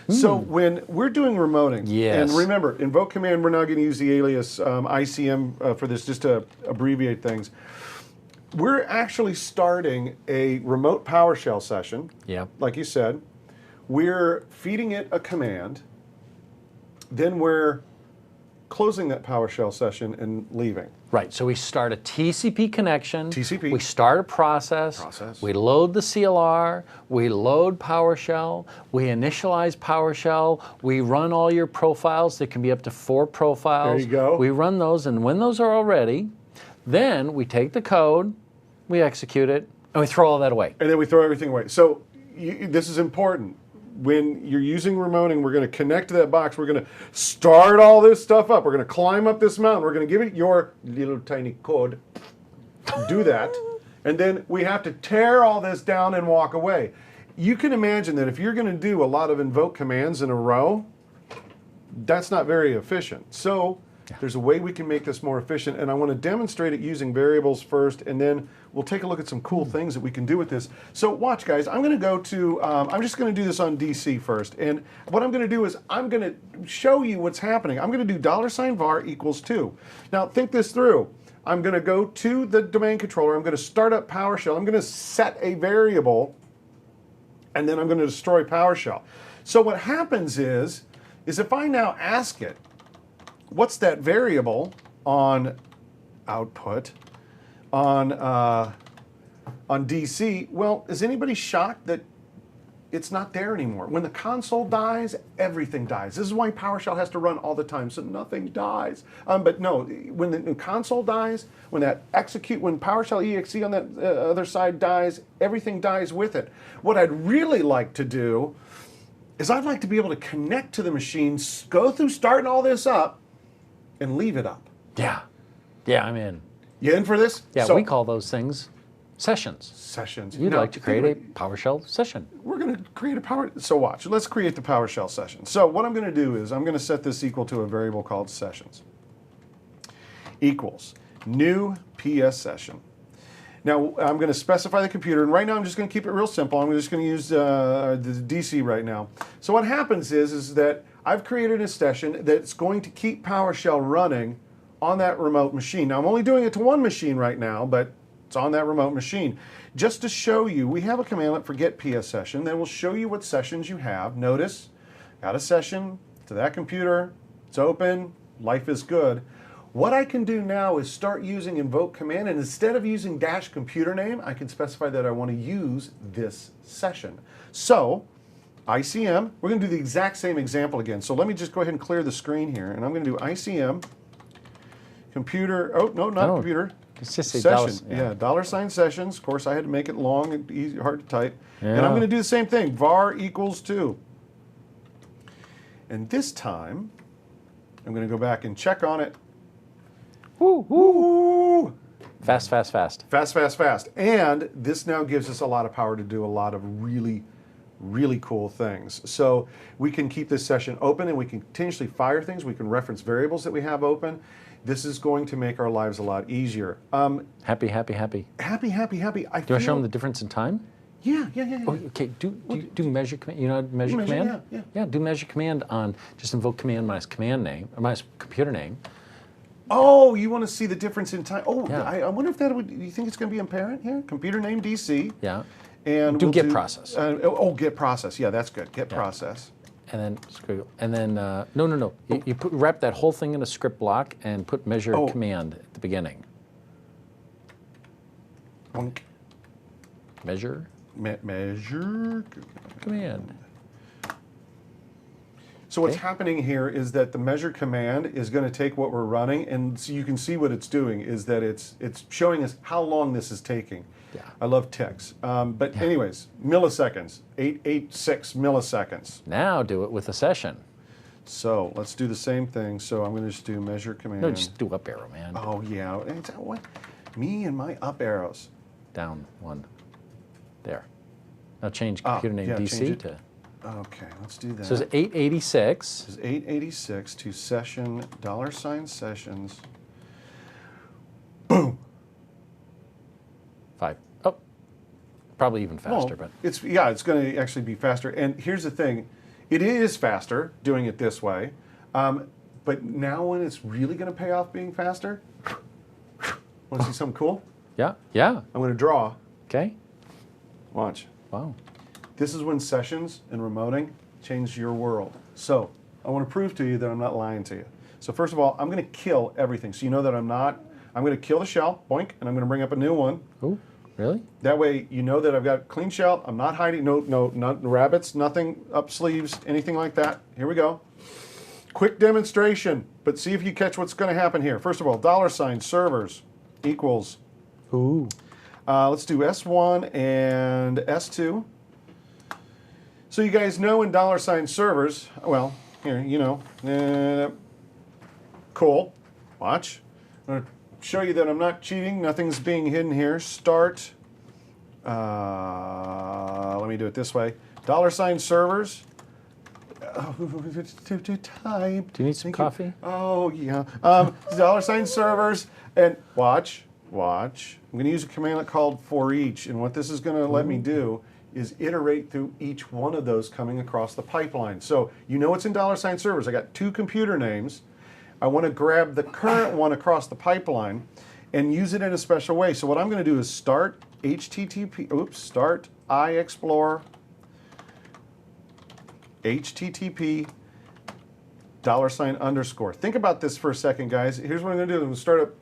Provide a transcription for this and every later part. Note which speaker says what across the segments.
Speaker 1: So when we're doing remoting,
Speaker 2: Yes.
Speaker 1: and remember, invoke command, we're now going to use the alias ICM for this just to abbreviate things. We're actually starting a remote PowerShell session, like you said. We're feeding it a command. Then we're closing that PowerShell session and leaving.
Speaker 2: Right, so we start a TCP connection.
Speaker 1: TCP.
Speaker 2: We start a process. We load the CLR. We load PowerShell. We initialize PowerShell. We run all your profiles. There can be up to 4 profiles.
Speaker 1: There you go.
Speaker 2: We run those, and when those are all ready, then we take the code, we execute it, and we throw all that away.
Speaker 1: And then we throw everything away. So this is important. When you're using remoting, we're going to connect to that box. We're going to start all this stuff up. We're going to climb up this mountain. We're going to give it your little tiny code. Do that. And then we have to tear all this down and walk away. You can imagine that if you're going to do a lot of invoke commands in a row, that's not very efficient. So there's a way we can make this more efficient, and I want to demonstrate it using variables first, and then we'll take a look at some cool things that we can do with this. So watch, guys. I'm going to go to, I'm just going to do this on DC first, and what I'm going to do is I'm going to show you what's happening. I'm going to do $var equals 2. Now think this through. I'm going to go to the domain controller. I'm going to start up PowerShell. I'm going to set a variable, and then I'm going to destroy PowerShell. So what happens is if I now ask it, what's that variable on output on DC? Well, is anybody shocked that it's not there anymore? When the console dies, everything dies. This is why PowerShell has to run all the time, so nothing dies. But no, when the console dies, when PowerShell exe on that other side dies, everything dies with it. What I'd really like to do is I'd like to be able to connect to the machine, go through starting all this up, and leave it up.
Speaker 2: Yeah, I'm in.
Speaker 1: You in for this?
Speaker 2: Yeah,
Speaker 1: so,
Speaker 2: we call those things sessions.
Speaker 1: Sessions.
Speaker 2: You'd like to create a PowerShell session.
Speaker 1: We're going to create a So watch. Let's create the PowerShell session. So what I'm going to do is I'm going to set this equal to a variable called sessions. Equals new PS session. Now I'm going to specify the computer, and right now I'm just going to keep it real simple. I'm just going to use the DC right now. So what happens is that I've created a session that's going to keep PowerShell running on that remote machine. Now I'm only doing it to one machine right now, but it's on that remote machine. Just to show you, we have a commandlet for get PS session that will show you what sessions you have. Notice, got a session to that computer, it's open, life is good. What I can do now is start using invoke command, and instead of using -computer name, I can specify that I want to use this session. So, ICM, we're going to do the exact same example again. So let me just go ahead and clear the screen here, and I'm going to do ICM, computer, computer,
Speaker 2: it's just a
Speaker 1: session. $sign sessions. Of course, I had to make it long and easy, hard to type.
Speaker 2: Yeah.
Speaker 1: And I'm going to do the same thing, var equals 2. And this time, I'm going to go back and check on it.
Speaker 2: Woo,
Speaker 1: Woo!
Speaker 2: Fast.
Speaker 1: Fast. And this now gives us a lot of power to do a lot of really cool things. So we can keep this session open, and we can continuously fire things. We can reference variables that we have open. This is going to make our lives a lot easier.
Speaker 2: Happy.
Speaker 1: Happy.
Speaker 2: Do you want to show them the difference in time?
Speaker 1: Yeah.
Speaker 2: Oh, okay, do measure command. You know measure command?
Speaker 1: Yeah.
Speaker 2: Do measure command on just invoke command minus command name, or minus computer name.
Speaker 1: Oh, you want to see the difference in time? Oh,
Speaker 2: Yeah.
Speaker 1: I wonder if that would, you think it's going to be apparent here? Computer name DC.
Speaker 2: Yeah.
Speaker 1: And
Speaker 2: Do get process.
Speaker 1: Get process. Yeah, that's good. Get process.
Speaker 2: And then squiggle. And then no. You wrap that whole thing in a script block and put measure command at the beginning.
Speaker 1: Bonk.
Speaker 2: Measure.
Speaker 1: Measure
Speaker 2: Command.
Speaker 1: So what's happening here is that the measure command is going to take what we're running, and so you can see what it's doing is that it's showing us how long this is taking.
Speaker 2: Yeah.
Speaker 1: I love ticks. But anyways, milliseconds, 886 milliseconds.
Speaker 2: Now do it with a session.
Speaker 1: So let's do the same thing. So I'm going to just do measure command.
Speaker 2: No, just do up arrow, man.
Speaker 1: Oh, yeah. What? Me and my up arrows.
Speaker 2: Down one. There. Now change computer name DC to...
Speaker 1: Okay, let's do that.
Speaker 2: So it's 886.
Speaker 1: This is 886 to session, $sessions. Boom.
Speaker 2: 5. Probably even faster, but
Speaker 1: it's going to actually be faster. And here's the thing: It is faster doing it this way. But now when it's really going to pay off being faster, want to see something cool?
Speaker 2: Yeah. Yeah.
Speaker 1: I'm going to draw.
Speaker 2: Okay.
Speaker 1: Watch.
Speaker 2: Wow.
Speaker 1: This is when sessions and remoting change your world. So I want to prove to you that I'm not lying to you. So first of all, I'm going to kill everything. So you know that I'm going to kill the shell, boink, and I'm going to bring up a new one.
Speaker 2: Oh, really?
Speaker 1: That way you know that I've got clean shell. I'm not hiding, not rabbits, nothing up sleeves, anything like that. Here we go. Quick demonstration, but see if you catch what's going to happen here. First of all, $ servers equals.
Speaker 2: Ooh.
Speaker 1: Let's do S1 and S2. So you guys know in $ servers, well, here, you know, cool. Watch. I'm going to show you that I'm not cheating. Nothing's being hidden here. Start. Let me do it this way. $ servers. Type.
Speaker 2: Do you need some coffee?
Speaker 1: Oh, yeah. $ servers. And watch. I'm going to use a command called for each. And what this is going to let me do is iterate through each one of those coming across the pipeline. So you know it's in $ servers. I got 2 computer names. I want to grab the current one across the pipeline and use it in a special way. So what I'm going to do is start start iExplore HTTP $_. Think about this for a second, guys. Here's what I'm going to do. I'm going to start up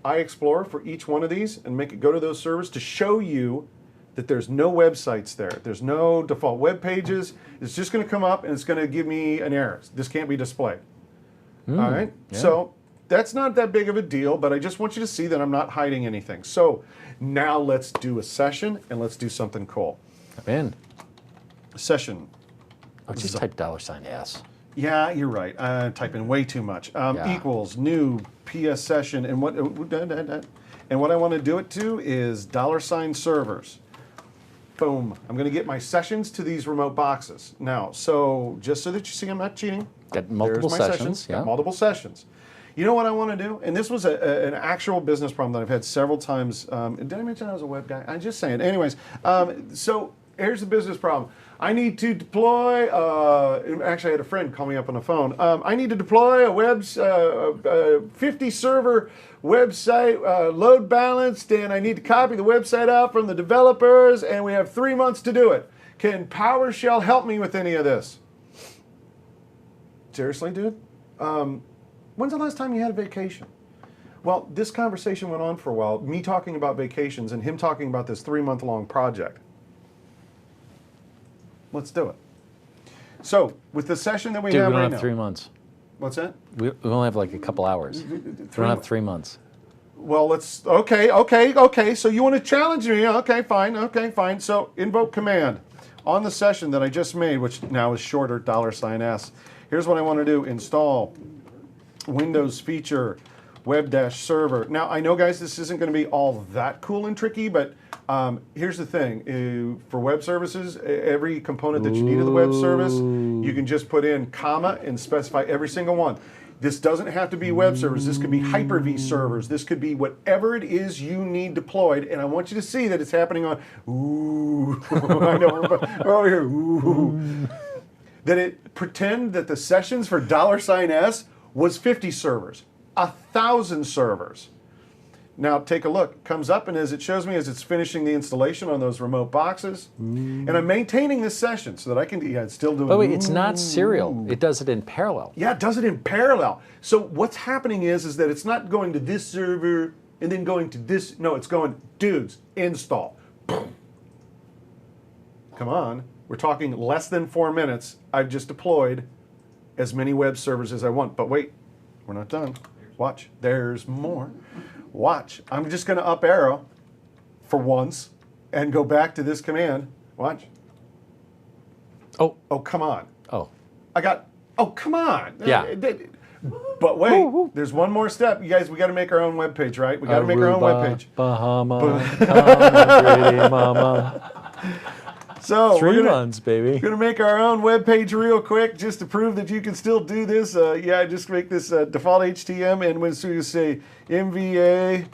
Speaker 1: iExplore for each one of these and make it go to those servers to show you that there's no websites there. There's no default web pages. It's just going to come up and it's going to give me an error. This can't be displayed. All right?
Speaker 2: Yeah.
Speaker 1: So that's not that big of a deal, but I just want you to see that I'm not hiding anything. So now let's do a session and let's do something cool.
Speaker 2: I'm in.
Speaker 1: Session.
Speaker 2: Oh, just type $S.
Speaker 1: Yeah, you're right. Type in way too much. Equals new PS session, and what I want to do it to is $ servers. Boom. I'm going to get my sessions to these remote boxes. Now, so just so that you see I'm not cheating.
Speaker 2: Got multiple
Speaker 1: there's my
Speaker 2: sessions. Yeah.
Speaker 1: Got multiple sessions. You know what I want to do? And this was an actual business problem that I've had several times. Did I mention I was a web guy? I'm just saying. Anyways, so here's the business problem. I need to deploy, actually I had a friend call me up on the phone. I need to deploy a 50 server website, load balanced, and I need to copy the website out from the developers, and we have 3 months to do it. Can PowerShell help me with any of this? Seriously, dude? When's the last time you had a vacation? Well, this conversation went on for a while, me talking about vacations and him talking about this 3-month-long project. Let's do it. So, with the session that we
Speaker 2: Dude,
Speaker 1: have
Speaker 2: we don't
Speaker 1: right
Speaker 2: have
Speaker 1: now.
Speaker 2: 3 months.
Speaker 1: What's that?
Speaker 2: We only have like a couple hours. We don't have 3 months.
Speaker 1: Well, let's, okay. So you want to challenge me? Okay, fine. So, invoke command on the session that I just made, which now is shorter, $S. Here's what I want to do. Install Windows feature web-server. Now, I know, guys, this isn't going to be all that cool and tricky, but here's the thing. For web services, every component that you need of the web service, you can just put in comma and specify every single one. This doesn't have to be web servers. This could be Hyper-V servers. This could be whatever it is you need deployed. And I want you to see that it's happening on, I know, over here, that it pretend that the sessions for $S was 50 servers, 1,000 servers. Now take a look. It comes up, and as it shows me as it's finishing the installation on those remote boxes, and I'm maintaining this session so that I can still do it.
Speaker 2: But wait, it's not serial. It does it in parallel.
Speaker 1: Yeah, it does it in parallel. So what's happening is that it's not going to this server and then going to this. No, it's going, dudes, install. Come on. We're talking less than 4 minutes. I've just deployed as many web servers as I want. But wait, we're not done. Watch. There's more. Watch. I'm just going to up arrow for once and go back to this command. Watch.
Speaker 2: Oh,
Speaker 1: Come on.
Speaker 2: oh.
Speaker 1: Come on.
Speaker 2: Yeah.
Speaker 1: But wait, there's one more step. You guys, we got to make our own web page, right? We got to make our own web page.
Speaker 2: Bahama, come pretty mama.
Speaker 1: So
Speaker 2: 3 months, baby.
Speaker 1: We're gonna make our own web page real quick just to prove that you can still do this. Just make this default HTML, and when you say MVA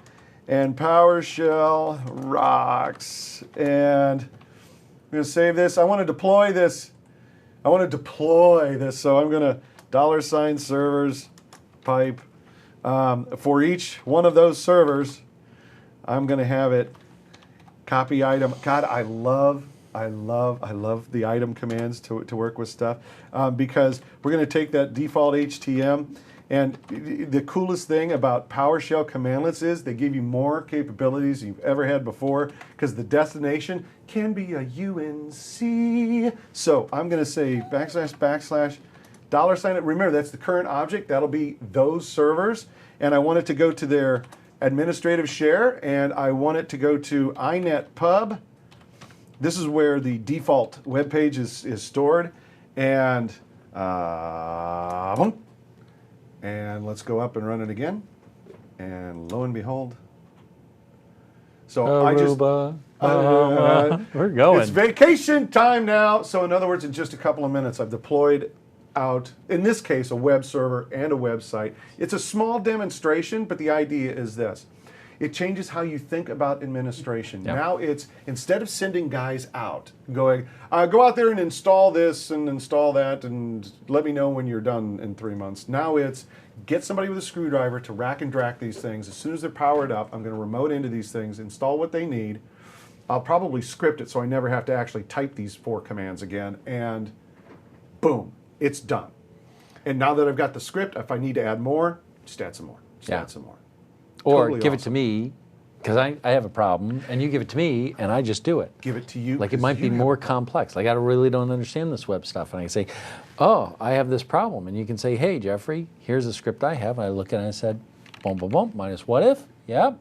Speaker 1: and PowerShell rocks, and I'm gonna save this. I want to deploy this I want to deploy this, so I'm going to $servers pipe. For each one of those servers, I'm going to have it copy item. God, I love the item commands to work with stuff because we're going to take that default HTM. And the coolest thing about PowerShell commandlets is they give you more capabilities you've ever had before because the destination can be a UNC. So I'm going to say $. Remember, that's the current object. That'll be those servers. And I want it to go to their administrative share, and I want it to go to inetpub. This is where the default web page is stored. And and let's go up and run it again. And lo and behold. So
Speaker 2: Aruba, we're going.
Speaker 1: It's vacation time now. So in other words, in just a couple of minutes, I've deployed out, in this case, a web server and a website. It's a small demonstration, but the idea is this. It changes how you think about administration.
Speaker 2: Yep.
Speaker 1: Now it's, instead of sending guys out, going, go out there and install this and install that and let me know when you're done in 3 months. Now it's, get somebody with a screwdriver to rack and drack these things. As soon as they're powered up, I'm going to remote into these things, install what they need. I'll probably script it so I never have to actually type these 4 commands again, and boom, it's done. And now that I've got the script, if I need to add more, just add some more. Just add some more.
Speaker 2: Or
Speaker 1: Totally
Speaker 2: give it
Speaker 1: awesome.
Speaker 2: to me, because I have a problem, and you give it to me, and I just do it.
Speaker 1: Give it to you.
Speaker 2: Like it might be more complex. Like I really don't understand this web stuff. And I say, oh, I have this problem. And you can say, hey, Jeffrey, here's a script I have. And I look at it and I said, boom, boom, boom, minus what if? Yep,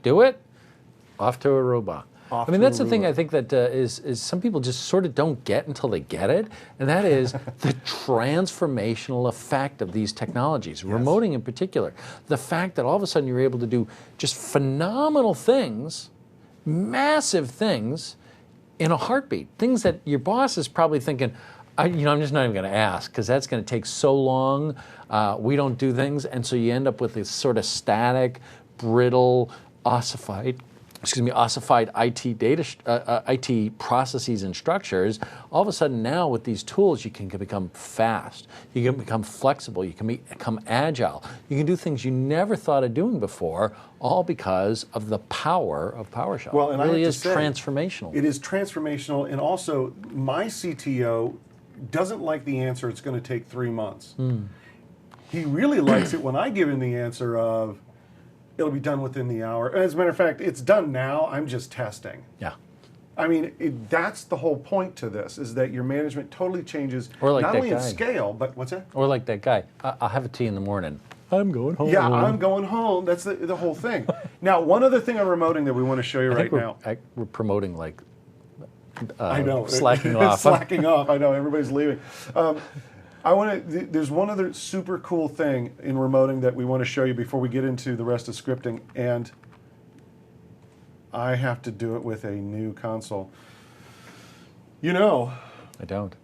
Speaker 2: do it. Off to Aruba. I mean, that's the thing I think that is some people just sort of don't get until they get it, and that is the transformational effect of these technologies, remoting in particular. The fact that all of a sudden you're able to do just phenomenal things, massive things, in a heartbeat. Things that your boss is probably thinking, I'm just not even going to ask because that's going to take so long. We don't do things, and so you end up with this sort of static, brittle, ossified IT IT processes and structures. All of a sudden now with these tools you can become fast, you can become flexible, you can become agile, you can do things you never thought of doing before, all because of the power of PowerShell.
Speaker 1: Well, and
Speaker 2: it really
Speaker 1: I have
Speaker 2: is
Speaker 1: to say,
Speaker 2: transformational.
Speaker 1: It is transformational, and also my CTO doesn't like the answer it's going to take 3 months. He really likes it when I give him the answer of it'll be done within the hour. As a matter of fact, it's done now. I'm just testing.
Speaker 2: Yeah.
Speaker 1: I mean, that's the whole point to this, is that your management totally changes,
Speaker 2: Or like
Speaker 1: not
Speaker 2: that
Speaker 1: only in
Speaker 2: guy.
Speaker 1: scale, but what's that?
Speaker 2: Or like that guy, I'll have a tea in the morning. I'm going home.
Speaker 1: Yeah, I'm going home. That's the whole thing. Now, one other thing on remoting that we want to show you right now.
Speaker 2: We're promoting like
Speaker 1: I know.
Speaker 2: slacking off.
Speaker 1: Slacking off. I know, everybody's leaving. There's one other super cool thing in remoting that we want to show you before we get into the rest of scripting, and I have to do it with a new console. I
Speaker 2: don't.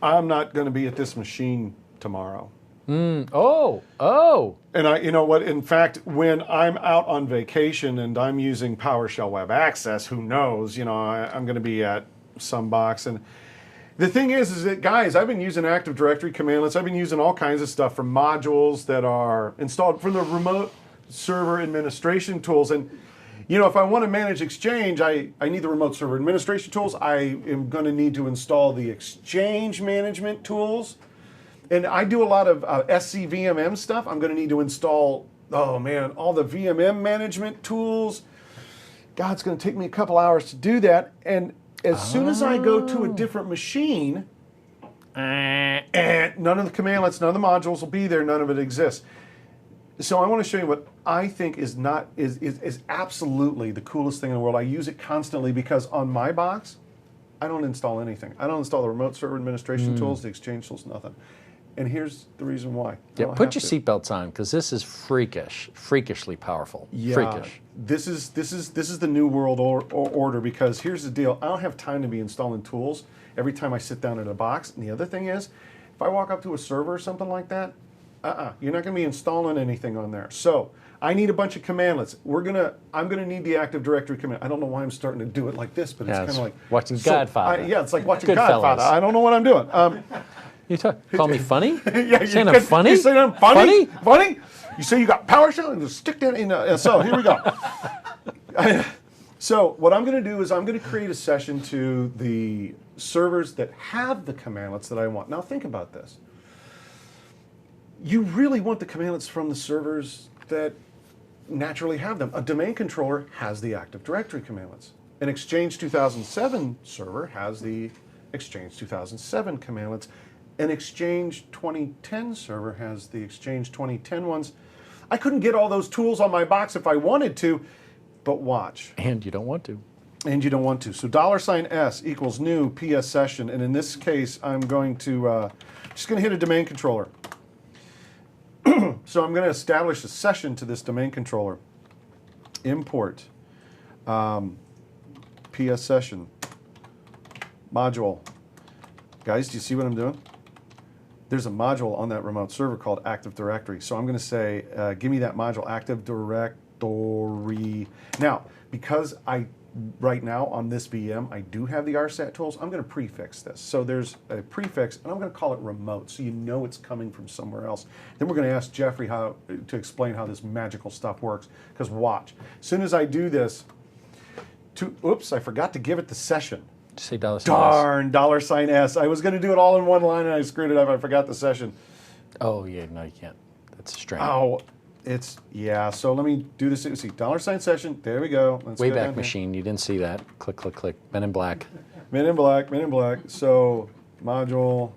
Speaker 1: I'm not going to be at this machine tomorrow.
Speaker 2: Oh.
Speaker 1: And you know what? In fact, when I'm out on vacation and I'm using PowerShell Web Access, who knows? I'm going to be at some box. And the thing is that, guys, I've been using Active Directory commandlets. I've been using all kinds of stuff from modules that are installed from the remote server administration tools. And, if I want to manage Exchange, I need the remote server administration tools. I am going to need to install the Exchange management tools. And I do a lot of SCVMM stuff. I'm going to need to install, all the VMM management tools. God, it's going to take me a couple hours to do that. And as soon as I go to a different machine, none of the commandlets, none of the modules will be there. None of it exists. So I want to show you what I think is absolutely the coolest thing in the world. I use it constantly because on my box, I don't install anything. I don't install the remote server administration tools, the Exchange tools, nothing. And here's the reason why.
Speaker 2: Yeah, put your seatbelts on because this is freakishly powerful.
Speaker 1: Yeah,
Speaker 2: freakish.
Speaker 1: This is the new world order, because here's the deal. I don't have time to be installing tools every time I sit down in a box. And the other thing is, if I walk up to a server or something like that, You're not going to be installing anything on there. So I need a bunch of commandlets. I'm gonna need the Active Directory command. I don't know why I'm starting to do it like this, but it's kind of like
Speaker 2: watching Godfather.
Speaker 1: Yeah, it's like watching
Speaker 2: Goodfellas.
Speaker 1: Godfather. I don't know what I'm doing.
Speaker 2: You call me funny?
Speaker 1: Yeah,
Speaker 2: you saying I'm funny?
Speaker 1: You saying I'm funny? Funny? You say you got PowerShell and just stick that in. So here we go. So what I'm going to do is I'm going to create a session to the servers that have the commandlets that I want. Now think about this. You really want the commandlets from the servers that naturally have them. A domain controller has the Active Directory commandlets. An Exchange 2007 server has the Exchange 2007 commandlets. An Exchange 2010 server has the Exchange 2010 ones. I couldn't get all those tools on my box if I wanted to, but watch.
Speaker 2: And you don't want to.
Speaker 1: And you don't want to. So $S equals new PS session, and in this case, I'm going to just going to hit a domain controller. So I'm going to establish a session to this domain controller. Import PS session module. Guys, do you see what I'm doing? There's a module on that remote server called Active Directory. So I'm going to say, give me that module, Active Directory. Now, because right now on this VM, I do have the RSAT tools, I'm going to prefix this. So there's a prefix, and I'm going to call it remote, so you know it's coming from somewhere else. Then we're going to ask Jeffrey to explain how this magical stuff works, because watch. As soon as I do this, oops, I forgot to give it the session.
Speaker 2: Say $S.
Speaker 1: Darn, $S. I was going to do it all in one line, and I screwed it up. I forgot the session.
Speaker 2: Oh, yeah, no, you can't. That's strange.
Speaker 1: Oh, yeah, so let me do this. See, $session. There we go. Let's go
Speaker 2: Wayback Machine. You didn't see that. Click, click, click. Men in Black.
Speaker 1: Men in Black, Men in Black. So module,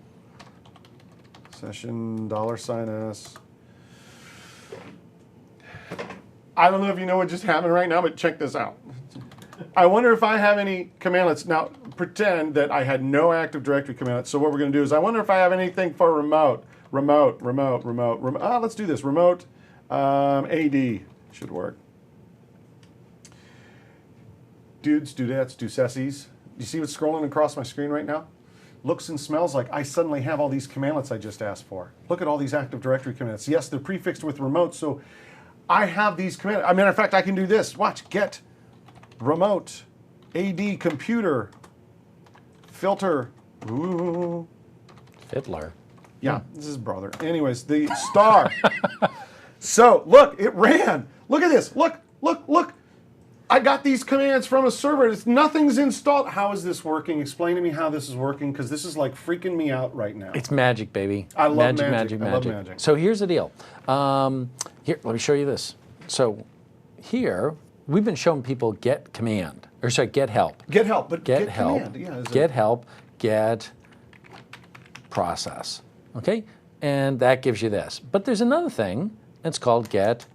Speaker 1: session, $S. I don't know if you know what just happened right now, but check this out. I wonder if I have any commandlets. Now, pretend that I had no Active Directory commandlets. So what we're going to do is I wonder if I have anything for remote. Let's do this. Remote AD should work. Dudes, dudettes, ducessies. You see what's scrolling across my screen right now? Looks and smells like I suddenly have all these commandlets I just asked for. Look at all these Active Directory commandlets. Yes, they're prefixed with remote, so I have these commandlets. As a matter of fact, I can do this. Watch, get remote AD computer filter. Ooh.
Speaker 2: Fiddler.
Speaker 1: Yeah, this is brother. Anyways, the star. So, look, it ran. Look at this. Look. I got these commands from a server. Nothing's installed. How is this working? Explain to me how this is working, because this is like freaking me out right now.
Speaker 2: It's magic, baby.
Speaker 1: I love
Speaker 2: magic.
Speaker 1: I love magic.
Speaker 2: So here's the deal. Here, let me show you this. So here, we've been showing people get help.
Speaker 1: Get help, but
Speaker 2: get help.
Speaker 1: Command. Yeah,
Speaker 2: get help, get process. Okay? And that gives you this. But there's another thing. It's called get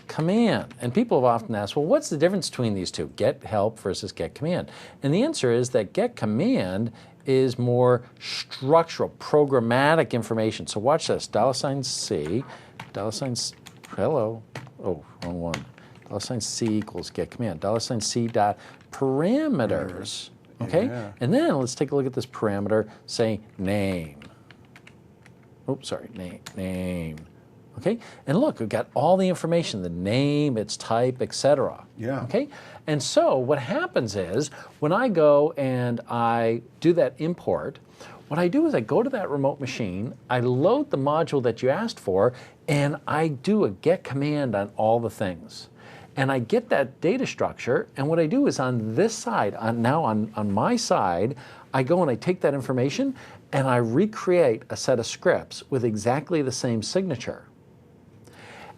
Speaker 2: command. And people have often asked, well, what's the difference between these two, get help versus get command? And the answer is that get command is more structural, programmatic information. So watch this, $C, hello, oh, wrong one. $C equals get command, $C dot parameters, okay?
Speaker 1: Yeah.
Speaker 2: And then let's take a look at this parameter, say name. Oops, sorry, name. Okay, and look, we've got all the information, the name, its type, etc.
Speaker 1: Yeah.
Speaker 2: Okay, and so what happens is when I go and I do that import, what I do is I go to that remote machine, I load the module that you asked for, and I do a get command on all the things. And I get that data structure, and what I do is on this side, on my side, I go and I take that information and I recreate a set of scripts with exactly the same signature.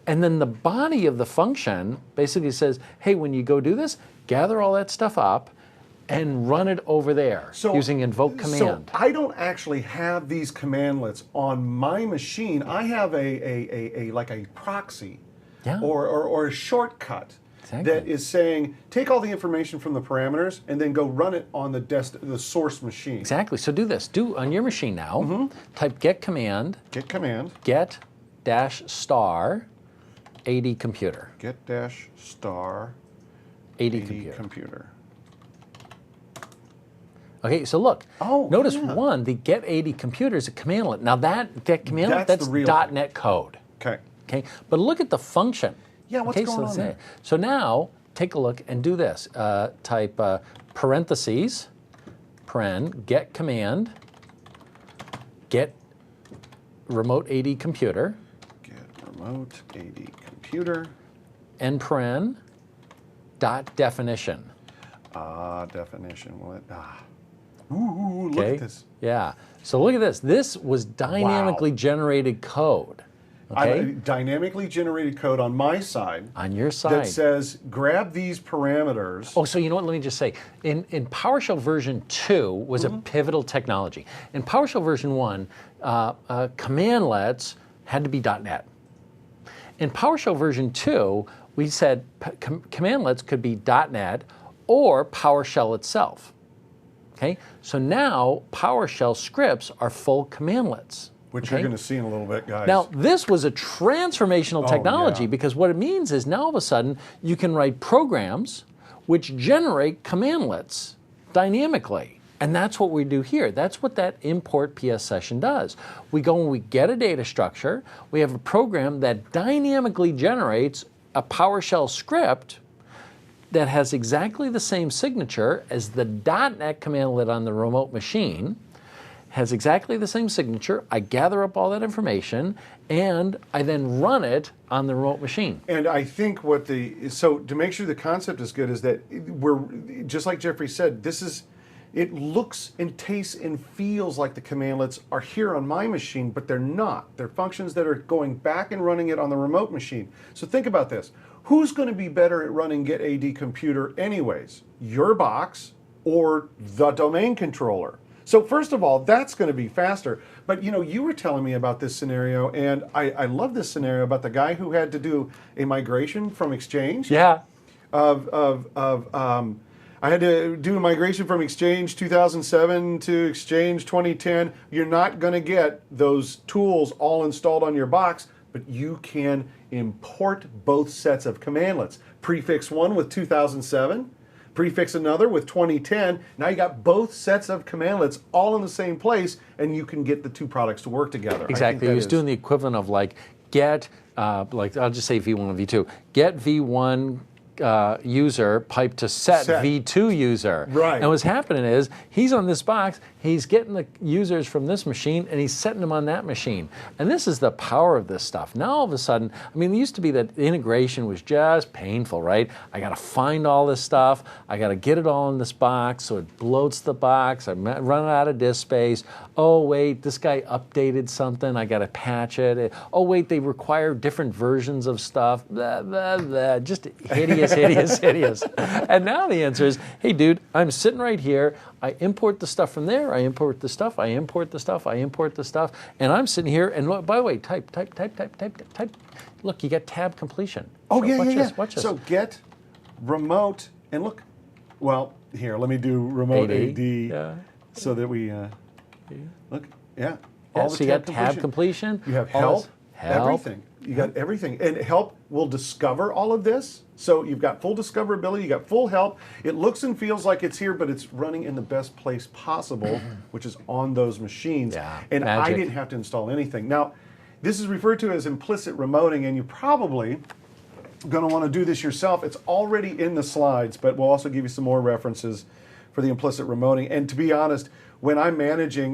Speaker 2: And then the body of the function basically says, hey, when you go do this, gather all that stuff up and run it over there using invoke command.
Speaker 1: So I don't actually have these commandlets on my machine. I have like a proxy or a shortcut that is saying, take all the information from the parameters and then go run it on the source machine.
Speaker 2: Exactly. So do this. Do on your machine now, type get command.
Speaker 1: Get command.
Speaker 2: Get -* AD computer.
Speaker 1: Get -*
Speaker 2: AD
Speaker 1: computer.
Speaker 2: Okay, so look.
Speaker 1: Oh,
Speaker 2: notice
Speaker 1: yeah.
Speaker 2: one, the get AD computer is a commandlet. Now that get commandlet, that's
Speaker 1: the real
Speaker 2: .NET code.
Speaker 1: Okay.
Speaker 2: Okay, but look at the function.
Speaker 1: Yeah, what's going on there?
Speaker 2: So now take a look and do this. Type parentheses, get command, get remote AD computer,
Speaker 1: Get remote AD computer.
Speaker 2: and dot definition.
Speaker 1: Definition. Ooh, look at this.
Speaker 2: Yeah. So look at this. This was dynamically generated code. Okay.
Speaker 1: Dynamically generated code on my side.
Speaker 2: On your side.
Speaker 1: That says, grab these parameters.
Speaker 2: Oh, so you know what? Let me just say, in PowerShell version 2 was a pivotal technology. In PowerShell version 1, commandlets had to be .NET. In PowerShell version 2, we said commandlets could be .NET or PowerShell itself. Okay, so now PowerShell scripts are full commandlets.
Speaker 1: Which you're going to see in a little bit, guys.
Speaker 2: Now, this was a transformational technology because what it means is now all of a sudden you can write programs which generate commandlets dynamically. And that's what we do here. That's what that import PS session does. We go and we get a data structure. We have a program that dynamically generates a PowerShell script that has exactly the same signature as the .NET commandlet on the remote machine, has exactly the same signature. I gather up all that information, and I then run it on the remote machine.
Speaker 1: And I think so to make sure the concept is good is that we're, just like Jeffrey said, it looks and tastes and feels like the commandlets are here on my machine, but they're not. They're functions that are going back and running it on the remote machine. So think about this. Who's going to be better at running get AD computer anyways? Your box or the domain controller? So first of all, that's going to be faster. But you were telling me about this scenario, and I love this scenario about the guy who had to do a migration from Exchange.
Speaker 2: Yeah.
Speaker 1: I had to do a migration from Exchange 2007 to Exchange 2010. You're not going to get those tools all installed on your box, but you can import both sets of commandlets. Prefix one with 2007. Prefix another with 2010. Now you got both sets of commandlets all in the same place, and you can get the two products to work together.
Speaker 2: Exactly. He was doing the equivalent of like get, like I'll just say V1 and V2. Get V1 user pipe to set V2 user.
Speaker 1: Right.
Speaker 2: And what's happening is he's on this box, he's getting the users from this machine and he's setting them on that machine. And this is the power of this stuff. Now all of a sudden, I mean, it used to be that integration was just painful, right? I got to find all this stuff. I got to get it all in this box so it bloats the box. I'm running out of disk space. Oh, wait, this guy updated something. I got to patch it. Oh, wait, they require different versions of stuff. Blah, blah, blah. Just hideous. Hideous. And now the answer is, hey, dude, I'm sitting right here. I import the stuff from there. I import the stuff. I import the stuff. I import the stuff. And I'm sitting here. And look, by the way, type. Look, you get tab completion.
Speaker 1: Oh,
Speaker 2: so
Speaker 1: yeah.
Speaker 2: Watch this.
Speaker 1: So get remote and look. Well, here, let me do remote AD, so that we look. Yeah. All the
Speaker 2: so you got tab completion.
Speaker 1: You have help. Everything. You got everything. And help will discover all of this. So you've got full discoverability, you got full help. It looks and feels like it's here, but it's running in the best place possible, which is on those machines.
Speaker 2: Yeah,
Speaker 1: and
Speaker 2: magic.
Speaker 1: I didn't have to install anything. Now, this is referred to as implicit remoting, and you're probably going to want to do this yourself. It's already in the slides, but we'll also give you some more references for the implicit remoting. And to be honest, when I'm managing,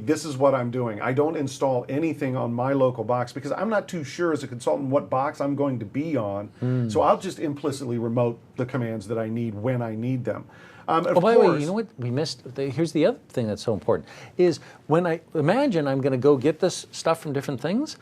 Speaker 1: this is what I'm doing. I don't install anything on my local box because I'm not too sure as a consultant what box I'm going to be on. So I'll just implicitly remote the commands that I need when I need them.
Speaker 2: By the way, you know what we missed? Here's the other thing that's so important, is when I imagine I'm going to go get this stuff from different things,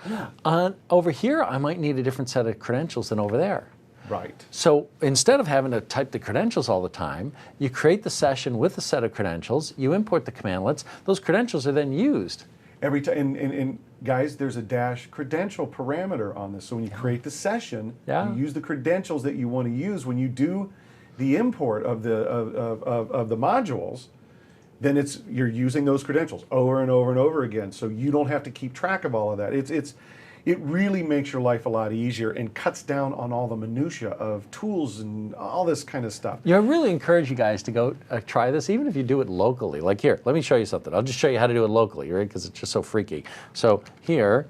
Speaker 2: over here I might need a different set of credentials than over there.
Speaker 1: Right.
Speaker 2: So instead of having to type the credentials all the time, you create the session with a set of credentials, you import the commandlets, those credentials are then used.
Speaker 1: Every time, and guys, there's a dash credential parameter on this. So when you create the session, you use the credentials that you want to use. When you do the import of the modules, then you're using those credentials over and over and over again. So you don't have to keep track of all of that. It really makes your life a lot easier and cuts down on all the minutia of tools and all this kind of stuff.
Speaker 2: I really encourage you guys to go try this, even if you do it locally. Like here, let me show you something. I'll just show you how to do it locally, right? Because it's just so freaky. So here,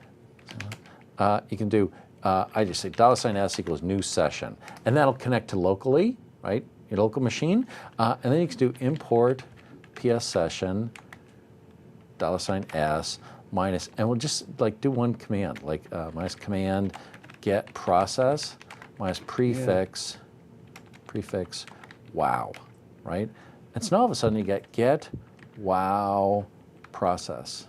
Speaker 2: you can do, I just say $S equals new session. And that'll connect to locally, right, your local machine. And then you can do import PS session, $S minus, and we'll just like do one command, like minus command get process minus prefix, prefix wow, right? And so now all of a sudden you get wow process.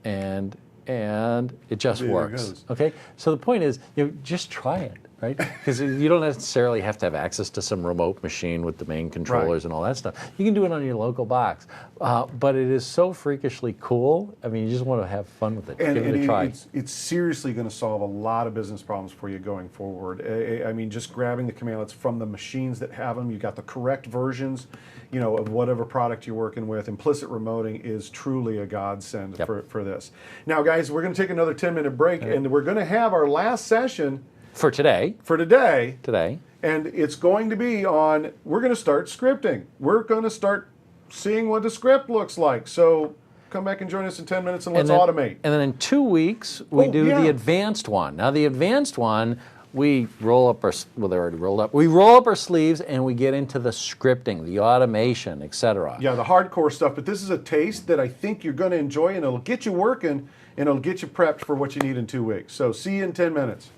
Speaker 2: And it just
Speaker 1: There it
Speaker 2: works.
Speaker 1: goes.
Speaker 2: Okay, so the point is, just try it, right? Because you don't necessarily have to have access to some remote machine with domain controllers and all that stuff. You can do it on your local box, but it is so freakishly cool. I mean, you just want to have fun with it.
Speaker 1: And,
Speaker 2: Give it a try.
Speaker 1: It's seriously going to solve a lot of business problems for you going forward. I mean, just grabbing the commandlets from the machines that have them, you got the correct versions, of whatever product you're working with. Implicit remoting is truly a godsend for this. Now, guys, we're going to take another 10-minute break, and we're going to have our last session
Speaker 2: For today.
Speaker 1: And it's going to be on, we're going to start scripting. We're going to start seeing what the script looks like. So come back and join us in 10 minutes and let's automate.
Speaker 2: And then in 2 weeks, we do the advanced one. Now, the advanced one, we roll up our, well, they're already rolled up. We roll up our sleeves and we get into the scripting, the automation, etc.
Speaker 1: Yeah, the hardcore stuff. But this is a taste that I think you're going to enjoy, and it'll get you working and it'll get you prepped for what you need in 2 weeks. So see you in 10 minutes.